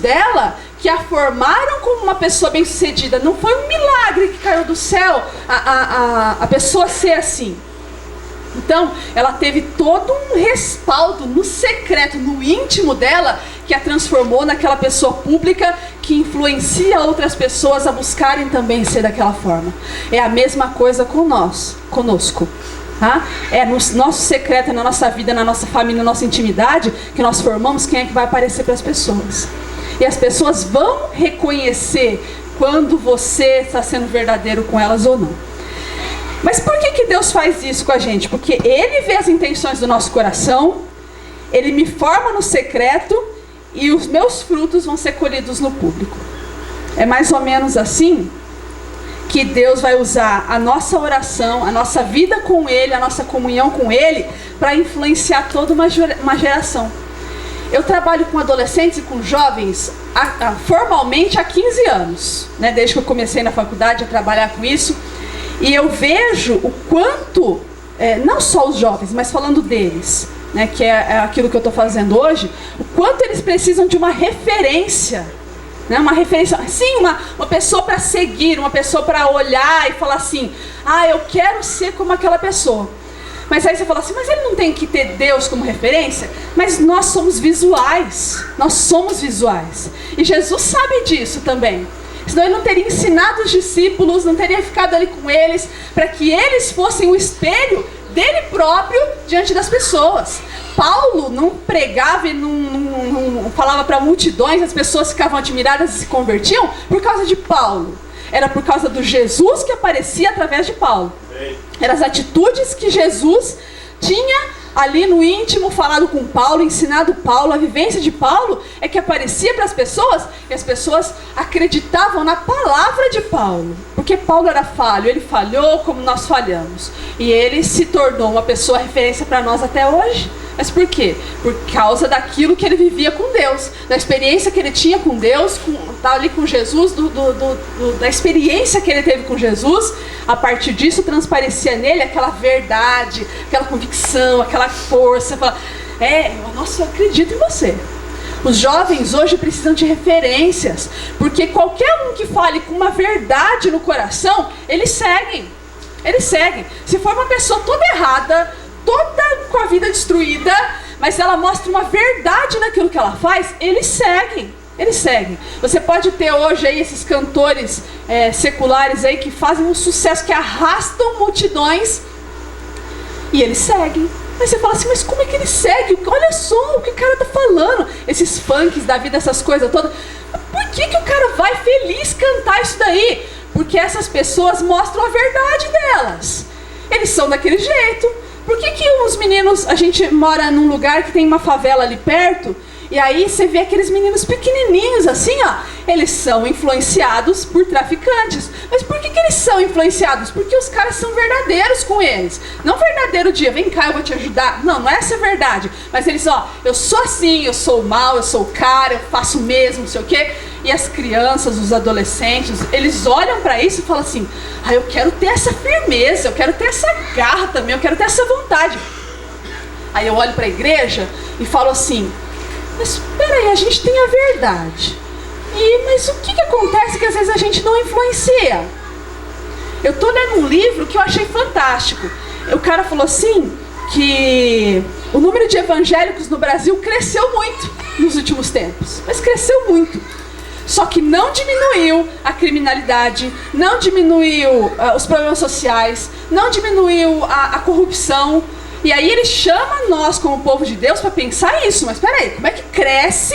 dela que a formaram como uma pessoa bem-sucedida. Não foi um milagre que caiu do céu a pessoa ser assim. Então, ela teve todo um respaldo no secreto, no íntimo dela, que a transformou naquela pessoa pública que influencia outras pessoas a buscarem também ser daquela forma. É a mesma coisa conosco. Tá? É no nosso secreto, na nossa vida, na nossa família, na nossa intimidade, que nós formamos quem é que vai aparecer para as pessoas. E as pessoas vão reconhecer quando você está sendo verdadeiro com elas ou não. Mas por que Deus faz isso com a gente? Porque Ele vê as intenções do nosso coração, Ele me forma no secreto e os meus frutos vão ser colhidos no público. É mais ou menos assim que Deus vai usar a nossa oração, a nossa vida com Ele, a nossa comunhão com Ele, para influenciar toda uma geração. Eu trabalho com adolescentes e com jovens formalmente há 15 anos, né? Desde que eu comecei na faculdade a trabalhar com isso. E eu vejo o quanto, não só os jovens, mas falando deles, né, que é aquilo que eu estou fazendo hoje, o quanto eles precisam de uma referência, né, uma referência, sim, uma pessoa para seguir, uma pessoa para olhar e falar assim, eu quero ser como aquela pessoa. Mas aí você fala assim, mas ele não tem que ter Deus como referência? Mas nós somos visuais, e Jesus sabe disso também. Senão ele não teria ensinado os discípulos, não teria ficado ali com eles, para que eles fossem o espelho dele próprio diante das pessoas. Paulo não pregava e não falava para multidões, as pessoas ficavam admiradas e se convertiam por causa de Paulo. Era por causa do Jesus que aparecia através de Paulo. Eram as atitudes que Jesus tinha ali no íntimo, falado com Paulo, ensinado Paulo, a vivência de Paulo é que aparecia para as pessoas, e as pessoas acreditavam na palavra de Paulo, porque Paulo era falho, ele falhou como nós falhamos, e ele se tornou uma pessoa referência para nós até hoje. Mas por quê? Por causa daquilo que ele vivia com Deus, da experiência que ele tinha com Deus, tá ali com Jesus, da experiência que ele teve com Jesus. A partir disso transparecia nele aquela verdade, aquela convicção, aquela força. Nossa, eu acredito em você. Os jovens hoje precisam de referências, porque qualquer um que fale com uma verdade no coração, eles seguem. Se for uma pessoa toda errada, toda com a vida destruída, mas ela mostra uma verdade naquilo que ela faz, eles seguem. Você pode ter hoje aí esses cantores seculares aí que fazem um sucesso, que arrastam multidões, e eles seguem. Aí você fala assim, mas como é que ele segue? Olha só o que o cara tá falando. Esses funks da vida, essas coisas todas. Por que o cara vai feliz cantar isso daí? Porque essas pessoas mostram a verdade delas. Eles são daquele jeito. Por que os meninos... A gente mora num lugar que tem uma favela ali perto, e aí você vê aqueles meninos pequenininhos assim, eles são influenciados por traficantes. Mas por que eles são influenciados? Porque os caras são verdadeiros com eles. Não verdadeiro de, vem cá, eu vou te ajudar. Não é essa a verdade. Mas eles, eu sou assim, eu sou mal, eu sou o cara, eu faço mesmo, não sei o quê. E as crianças, os adolescentes, eles olham pra isso e falam assim, eu quero ter essa firmeza, eu quero ter essa garra também, eu quero ter essa vontade. Aí eu olho pra igreja e falo assim, mas peraí, a gente tem a verdade. Mas o que acontece que às vezes a gente não influencia? Eu tô lendo um livro que eu achei fantástico. O cara falou assim, que o número de evangélicos no Brasil cresceu muito nos últimos tempos. Mas cresceu muito. Só que não diminuiu a criminalidade, não diminuiu os problemas sociais, não diminuiu a corrupção. E aí ele chama nós, como povo de Deus, para pensar isso. Mas peraí, como é que cresce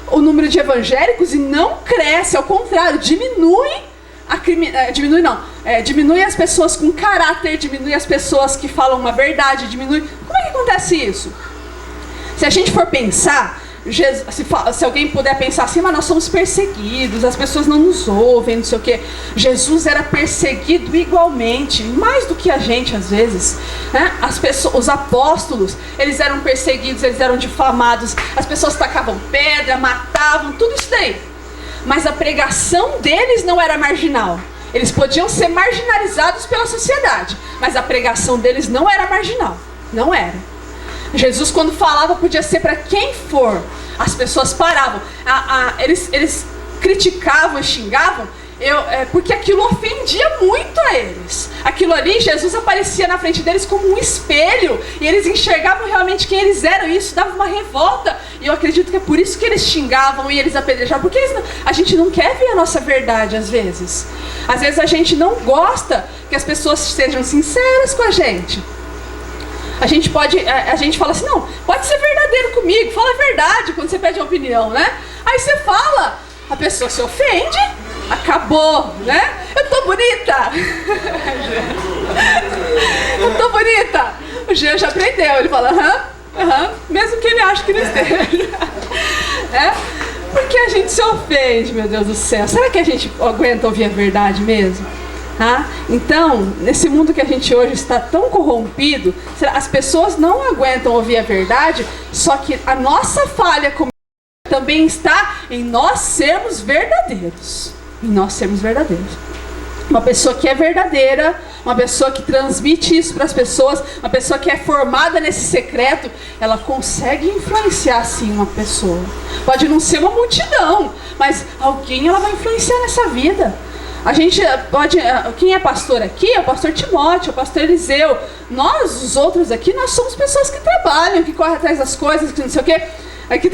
o número de evangélicos e não cresce? Ao contrário, diminui diminui as pessoas com caráter, diminui as pessoas que falam uma verdade, diminui... Como é que acontece isso? Se a gente for pensar... se alguém puder pensar assim, mas nós somos perseguidos, as pessoas não nos ouvem, não sei o que. Jesus era perseguido igualmente, mais do que a gente às vezes, né? Os apóstolos, eles eram perseguidos, eles eram difamados, as pessoas tacavam pedra, matavam, tudo isso daí. Mas a pregação deles não era marginal. Eles podiam ser marginalizados pela sociedade, mas a pregação deles não era marginal, não era. Jesus, quando falava, podia ser para quem for. as pessoas paravam. Eles criticavam e xingavam, porque aquilo ofendia muito a eles. Aquilo ali, Jesus aparecia na frente deles como um espelho, e eles enxergavam realmente quem eles eram, e isso dava uma revolta. E eu acredito que é por isso que eles xingavam e eles apedrejavam, porque a gente não quer ver a nossa verdade às vezes. Às vezes a gente não gosta que as pessoas sejam sinceras com a gente. A gente fala assim, não, pode ser verdadeiro comigo, fala a verdade quando você pede a opinião, né? Aí você fala, a pessoa se ofende, acabou, né? Eu tô bonita! Eu tô bonita! O Jean já aprendeu, ele fala, aham, mesmo que ele ache que não esteja. Porque a gente se ofende, meu Deus do céu. Será que a gente aguenta ouvir a verdade mesmo? Então, nesse mundo que a gente hoje está tão corrompido, as pessoas não aguentam ouvir a verdade, só que a nossa falha também está em nós sermos verdadeiros. Em nós sermos verdadeiros. Uma pessoa que é verdadeira, uma pessoa que transmite isso para as pessoas, uma pessoa que é formada nesse secreto, ela consegue influenciar sim uma pessoa. Pode não ser uma multidão, mas alguém ela vai influenciar nessa vida. A gente pode... Quem é pastor aqui é o pastor Timóteo, é o pastor Eliseu. Nós, os outros aqui, nós somos pessoas que trabalham, que correm atrás das coisas, que não sei o quê. Aqui...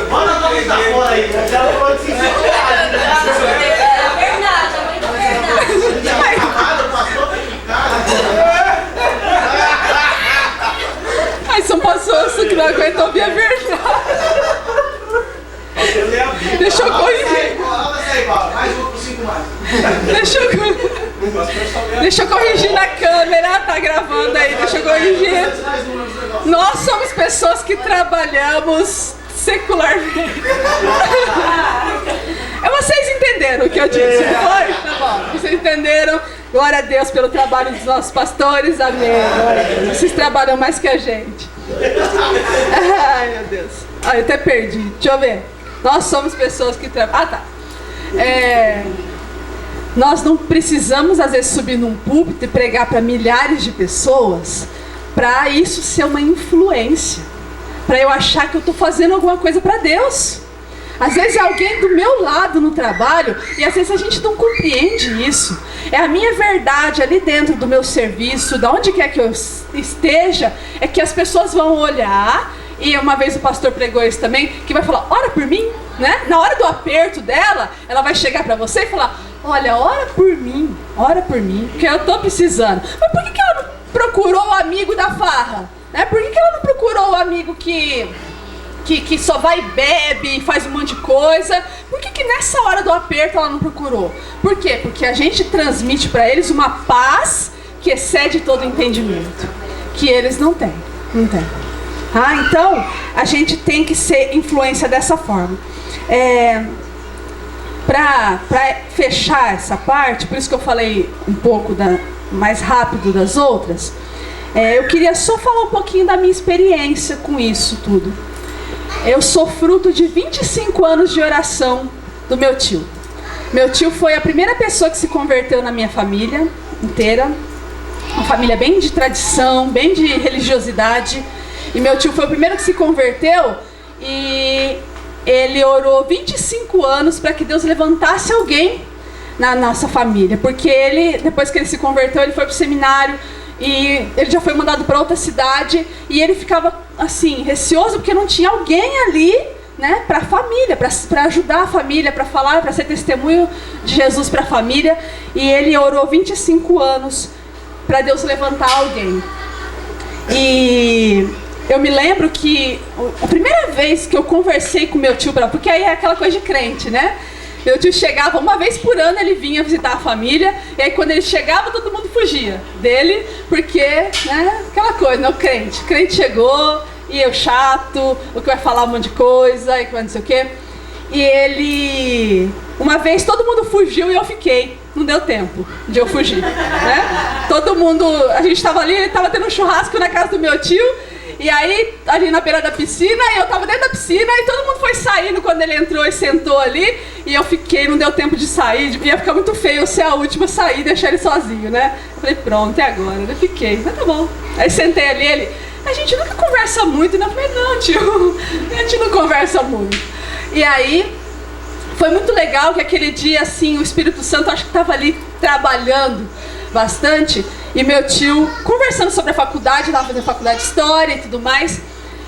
Manda a luz da fora aí, ela pode se Ai, são pessoas que não aguentam ouvir a verdade. Deixa eu corrigir. Deixa eu corrigir na câmera, tá gravando aí, deixa eu corrigir. Nós somos pessoas que trabalhamos secularmente. Vocês entenderam o que eu disse, não foi? Tá bom, vocês entenderam. Glória a Deus pelo trabalho dos nossos pastores, amém. Glória a Deus. Vocês trabalham mais que a gente. Ai, meu Deus. Eu até perdi, deixa eu ver. Nós somos pessoas que trabalham. Nós não precisamos às vezes subir num púlpito e pregar para milhares de pessoas para isso ser uma influência, para eu achar que eu estou fazendo alguma coisa para Deus. Às vezes é alguém do meu lado no trabalho e às vezes a gente não compreende isso. É a minha verdade ali dentro do meu serviço, de onde quer que eu esteja, é que as pessoas vão olhar. E uma vez o pastor pregou isso também, que vai falar, ora por mim, né? Na hora do aperto dela, ela vai chegar para você e falar, olha, ora por mim, porque eu tô precisando. Mas por que ela não procurou o amigo da farra? Né? Por que ela não procurou o amigo que só vai e bebe e faz um monte de coisa? Por que nessa hora do aperto ela não procurou? Por quê? Porque a gente transmite para eles uma paz que excede todo entendimento, que eles não têm. Então, a gente tem que ser influência dessa forma. Para fechar essa parte, por isso que eu falei um pouco mais rápido das outras, eu queria só falar um pouquinho da minha experiência com isso tudo. Eu sou fruto de 25 anos de oração do meu tio. Meu tio foi a primeira pessoa que se converteu na minha família inteira. Uma família bem de tradição, bem de religiosidade. E meu tio foi o primeiro que se converteu e ele orou 25 anos para que Deus levantasse alguém na nossa família. Porque ele, depois que ele se converteu, ele foi para o seminário e ele já foi mandado para outra cidade. E ele ficava assim, receoso porque não tinha alguém ali, né, para a família, para ajudar a família, para falar, para ser testemunho de Jesus para a família. E ele orou 25 anos para Deus levantar alguém. E eu me lembro que a primeira vez que eu conversei com meu tio, porque aí é aquela coisa de crente, né? Meu tio chegava, uma vez por ano ele vinha visitar a família, e aí quando ele chegava todo mundo fugia dele, porque, né, aquela coisa, né, o crente chegou, e eu chato, o que vai falar um monte de coisa, e que vai não sei o quê. E Uma vez todo mundo fugiu e eu fiquei. Não deu tempo de eu fugir, né? Todo mundo, a gente estava ali, estava tendo um churrasco na casa do meu tio. E aí, ali na beira da piscina, eu tava dentro da piscina e todo mundo foi saindo quando ele entrou e sentou ali. E eu fiquei, não deu tempo de sair, ia ficar muito feio eu ser a última a sair e deixar ele sozinho, né? Eu falei, pronto, e agora? Eu fiquei, mas tá bom. Aí sentei ali, a gente nunca conversa muito, né? Eu falei, não, tio, a gente não conversa muito. E aí, foi muito legal que aquele dia, assim, o Espírito Santo, acho que tava ali trabalhando bastante. E meu tio, conversando sobre a faculdade, estava fazendo faculdade de História e tudo mais,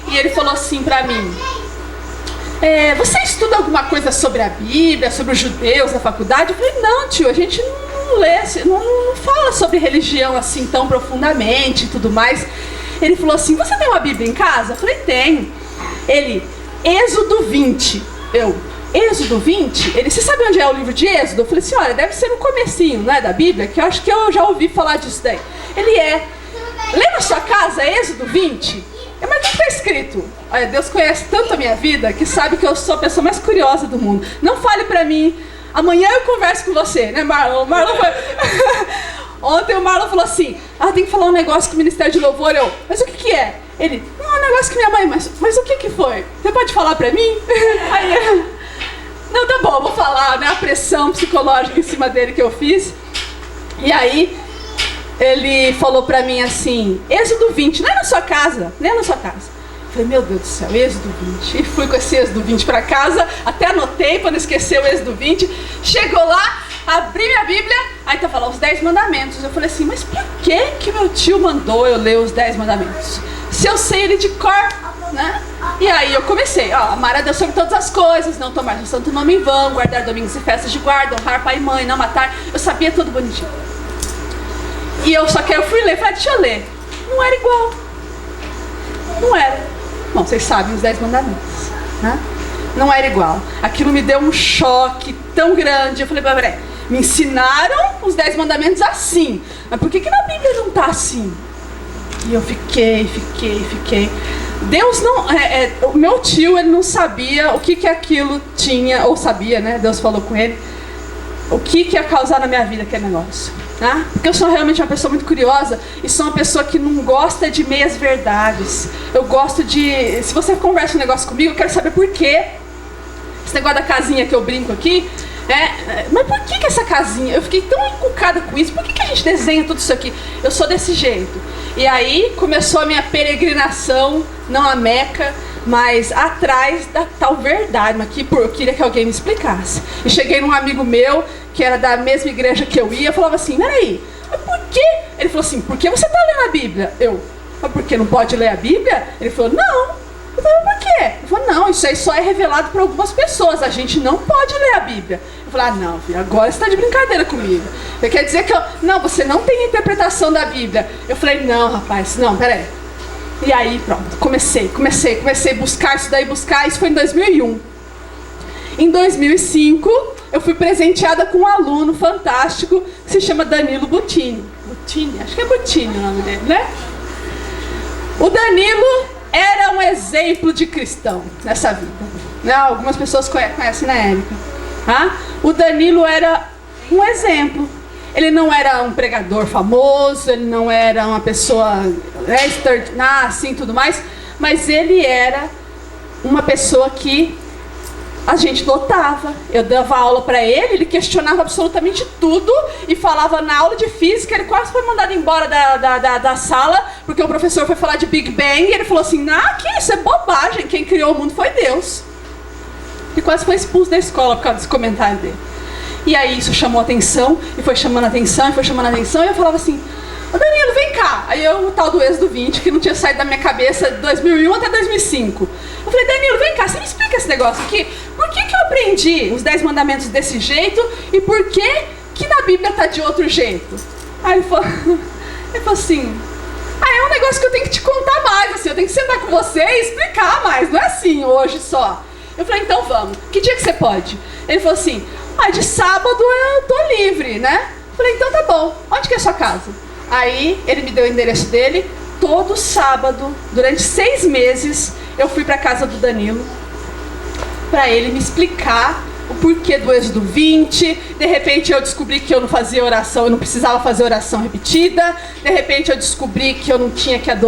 e ele falou assim pra mim, você estuda alguma coisa sobre a Bíblia, sobre os judeus na faculdade? Eu falei, não, tio, a gente não lê, não fala sobre religião assim tão profundamente e tudo mais. Ele falou assim, você tem uma Bíblia em casa? Eu falei, tenho. Ele, Êxodo 20. Êxodo 20? Ele, você sabe onde é o livro de Êxodo? Eu falei assim, olha, deve ser no comecinho, não é, da Bíblia? Que eu acho que eu já ouvi falar disso daí. Ele lê na sua casa Êxodo 20? Mas o que está escrito? Olha, Deus conhece tanto a minha vida que sabe que eu sou a pessoa mais curiosa do mundo. Não fale pra mim, amanhã eu converso com você, né, Marlon? Marlon foi... Ontem o Marlon falou assim, tem que falar um negócio com o Ministério de Louvor. Eu, mas o que é? Ele, um negócio que minha mãe, mas o que foi? Você pode falar pra mim? Aí não, tá bom, vou falar, né? A pressão psicológica em cima dele que eu fiz. E aí, ele falou pra mim assim, Êxodo 20, não é na sua casa, não é na sua casa. Eu falei, meu Deus do céu, Êxodo 20. E fui com esse Êxodo 20 pra casa, até anotei pra não esquecer o Êxodo 20. Chegou lá, abri minha Bíblia, aí tá falando os 10 mandamentos. Eu falei assim, mas por que meu tio mandou eu ler os 10 mandamentos? Se eu sei ele de cor, né? E aí eu comecei, amar a Deus sobre todas as coisas, não tomar o santo nome em vão, guardar domingos e festas de guarda, honrar pai e mãe, não matar. Eu sabia tudo bonitinho. E eu fui ler, falei, deixa eu ler. Não era igual. Não era. Bom, vocês sabem os 10 mandamentos, né? Não era igual. Aquilo me deu um choque tão grande. Eu falei, peraí, me ensinaram os 10 mandamentos assim, mas por que na Bíblia não tá assim? E eu fiquei. Deus não... o meu tio, ele não sabia o que aquilo tinha, ou sabia, né? Deus falou com ele. O que ia causar na minha vida aquele negócio. Né? Porque eu sou realmente uma pessoa muito curiosa e sou uma pessoa que não gosta de meias verdades. Eu gosto de... Se você conversa um negócio comigo, eu quero saber por quê. Esse negócio da casinha que eu brinco aqui... mas por que essa casinha? Eu fiquei tão encucada com isso. Por que a gente desenha tudo isso aqui? Eu sou desse jeito. E aí começou a minha peregrinação, não a Meca, mas atrás da tal verdade. Mas que eu queria que alguém me explicasse. E cheguei num amigo meu, que era da mesma igreja que eu ia, falava assim, peraí, mas por quê? Ele falou assim, por que você está lendo a Bíblia? Mas por que não pode ler a Bíblia? Ele falou, não. Eu falei, por quê? Ele falou, não, isso aí só é revelado para algumas pessoas, a gente não pode ler a Bíblia. Eu falei, não, filho, agora você está de brincadeira comigo. Você quer dizer que você não tem interpretação da Bíblia. Eu falei, não, rapaz, não, peraí. E aí, pronto, comecei a buscar isso daí, isso foi em 2001. Em 2005, eu fui presenteada com um aluno fantástico que se chama Danilo Butini. Acho que é Butini o nome dele, né? O Danilo era um exemplo de cristão nessa vida. Né? Algumas pessoas conhecem na Érica. Tá? O Danilo era um exemplo. Ele não era um pregador famoso, ele não era uma pessoa assim, tudo mais, mas ele era uma pessoa que a gente notava. Eu dava aula para ele questionava absolutamente tudo e falava na aula de física, ele quase foi mandado embora da sala, porque o professor foi falar de Big Bang e ele falou assim, que isso é bobagem, quem criou o mundo foi Deus. E quase foi expulso da escola por causa desse comentário dele. E aí isso chamou atenção, e foi chamando atenção, e eu falava assim, ô Danilo, vem cá. Aí o tal do Êxodo 20, que não tinha saído da minha cabeça de 2001 até 2005. Eu falei, Danilo, vem cá, você me explica esse negócio aqui? Por que eu aprendi os 10 mandamentos desse jeito, e por que na Bíblia tá de outro jeito? Aí ele falou assim, é um negócio que eu tenho que te contar mais, assim, eu tenho que sentar com você e explicar mais, não é assim, hoje só. Eu falei, então vamos, que dia que você pode? Ele falou assim, de sábado eu tô livre, né? Eu falei, então tá bom, onde que é a sua casa? Aí ele me deu o endereço dele, todo sábado, durante 6 meses, eu fui pra casa do Danilo, pra ele me explicar o porquê do Êxodo 20, de repente eu descobri que eu não fazia oração, eu não precisava fazer oração repetida, de repente eu descobri que eu não tinha que adorar